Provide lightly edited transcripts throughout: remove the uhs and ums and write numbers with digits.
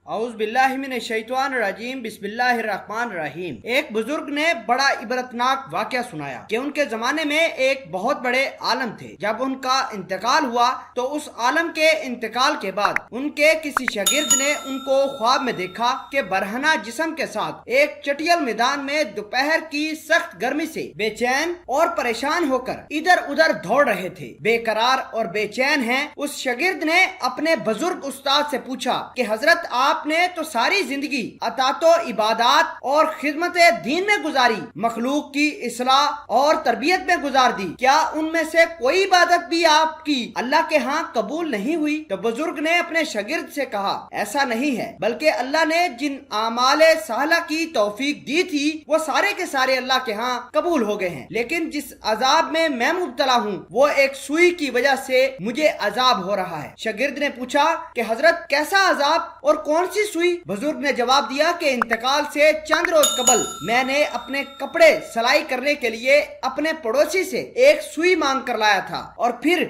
اعوذ باللہ من الشیطان الرجیم، بسم اللہ الرحمن الرحیم۔ ایک بزرگ نے بڑا عبرتناک واقعہ سنایا کہ ان کے زمانے میں ایک بہت بڑے عالم تھے۔ جب ان کا انتقال ہوا تو اس عالم کے انتقال کے بعد ان کے کسی شاگرد نے ان کو خواب میں دیکھا کہ برہنہ جسم کے ساتھ ایک چٹیل میدان میں دوپہر کی سخت گرمی سے بے چین اور پریشان ہو کر ادھر ادھر دوڑ رہے تھے، بے قرار اور بے چین ہیں۔ اس شاگرد نے اپنے بزرگ استاد سے پوچھا کہ حضرت آپ نے تو ساری زندگی اطاعت و عبادات اور خدمت دین میں گزاری، مخلوق کی اصلاح اور تربیت میں گزار دی، کیا ان میں سے کوئی عبادت بھی آپ کی اللہ کے ہاں قبول نہیں ہوئی؟ تو بزرگ نے اپنے شاگرد سے کہا ایسا نہیں ہے، بلکہ اللہ نے جن اعمال صالحہ کی توفیق دی تھی وہ سارے کے سارے اللہ کے ہاں قبول ہو گئے ہیں، لیکن جس عذاب میں میں مبتلا ہوں وہ ایک سوئی کی وجہ سے مجھے عذاب ہو رہا ہے۔ شاگرد نے پوچھا کہ حضرت کیسا عذاب اور کون سی سوئی؟ بزرگ نے جواب دیا کہ انتقال سے چند روز قبل میں نے اپنے کپڑے سلائی کرنے کے لیے اپنے پڑوسی سے ایک سوئی مانگ کر لایا تھا اور پھر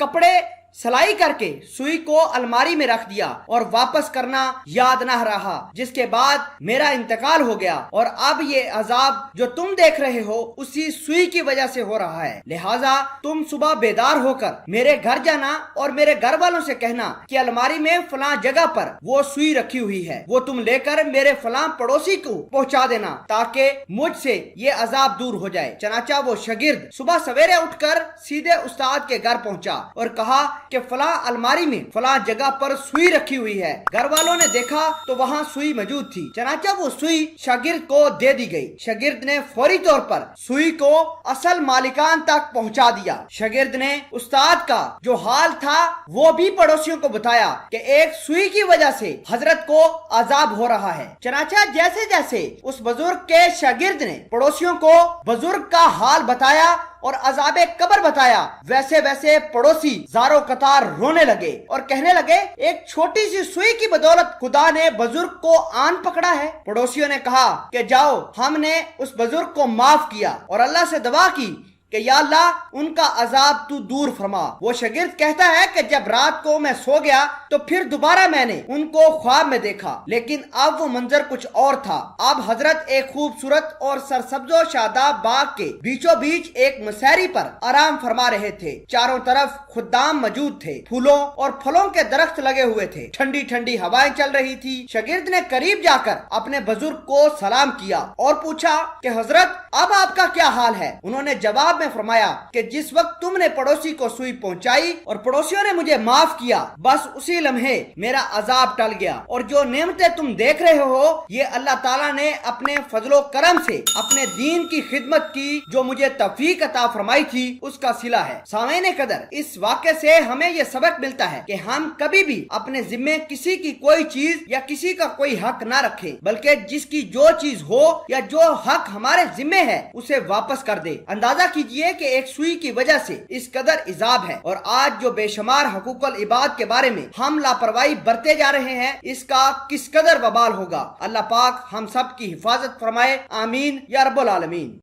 کپڑے سلائی کر کے سوئی کو الماری میں رکھ دیا اور واپس کرنا یاد نہ رہا، جس کے بعد میرا انتقال ہو گیا، اور اب یہ عذاب جو تم دیکھ رہے ہو اسی سوئی کی وجہ سے ہو رہا ہے۔ لہٰذا تم صبح بیدار ہو کر میرے گھر جانا اور میرے گھر والوں سے کہنا کہ الماری میں فلاں جگہ پر وہ سوئی رکھی ہوئی ہے، وہ تم لے کر میرے فلاں پڑوسی کو پہنچا دینا تاکہ مجھ سے یہ عذاب دور ہو جائے۔ چنانچہ وہ شاگرد صبح سویرے اٹھ کر سیدھے استاد کے گھر پہنچا اور کہا کہ فلاں الماری میں فلاں جگہ پر سوئی رکھی ہوئی ہے۔ گھر والوں نے دیکھا تو وہاں سوئی موجود تھی، چنانچہ وہ سوئی شاگرد کو دے دی گئی۔ شاگرد نے فوری طور پر سوئی کو اصل مالکان تک پہنچا دیا۔ شاگرد نے استاد کا جو حال تھا وہ بھی پڑوسیوں کو بتایا کہ ایک سوئی کی وجہ سے حضرت کو عذاب ہو رہا ہے۔ چنانچہ جیسے جیسے اس بزرگ کے شاگرد نے پڑوسیوں کو بزرگ کا حال بتایا اور عذاب قبر بتایا، ویسے ویسے پڑوسی زاروں قطار رونے لگے اور کہنے لگے ایک چھوٹی سی سوئی کی بدولت خدا نے بزرگ کو آن پکڑا ہے۔ پڑوسیوں نے کہا کہ جاؤ، ہم نے اس بزرگ کو معاف کیا اور اللہ سے دعا کی کہ یا اللہ ان کا عذاب تو دور فرما۔ وہ شاگرد کہتا ہے کہ جب رات کو میں سو گیا تو پھر دوبارہ میں نے ان کو خواب میں دیکھا، لیکن اب وہ منظر کچھ اور تھا۔ اب حضرت ایک خوبصورت اور سرسبز و شاداب باغ کے بیچوں بیچ ایک مسیری پر آرام فرما رہے تھے۔ چاروں طرف خدام موجود تھے، پھولوں اور پھلوں کے درخت لگے ہوئے تھے، ٹھنڈی ٹھنڈی ہوائیں چل رہی تھی۔ شاگرد نے قریب جا کر اپنے بزرگ کو سلام کیا اور پوچھا کہ حضرت اب آپ کا کیا حال ہے؟ انہوں نے جواب میں فرمایا کہ جس وقت تم نے پڑوسی کو سوئی پہنچائی اور پڑوسیوں نے مجھے معاف کیا، بس اسی لمحے میرا عذاب ٹل گیا، اور جو نعمتیں تم دیکھ رہے ہو یہ اللہ تعالیٰ نے اپنے فضل و کرم سے اپنے دین کی خدمت کی جو مجھے توفیق عطا فرمائی تھی اس کا صلہ ہے۔ سامعین قدر، اس واقعے سے ہمیں یہ سبق ملتا ہے کہ ہم کبھی بھی اپنے ذمے کسی کی کوئی چیز یا کسی کا کوئی حق نہ رکھیں، بلکہ جس کی جو چیز ہو یا جو حق ہمارے ذمے ہے اسے واپس کر دے۔ اندازہ کیجئے کہ ایک سوئی کی وجہ سے اس قدر عذاب ہے، اور آج جو بے شمار حقوق العباد کے بارے میں ہم لاپرواہی برتے جا رہے ہیں اس کا کس قدر وبال ہوگا۔ اللہ پاک ہم سب کی حفاظت فرمائے، آمین یا رب العالمین۔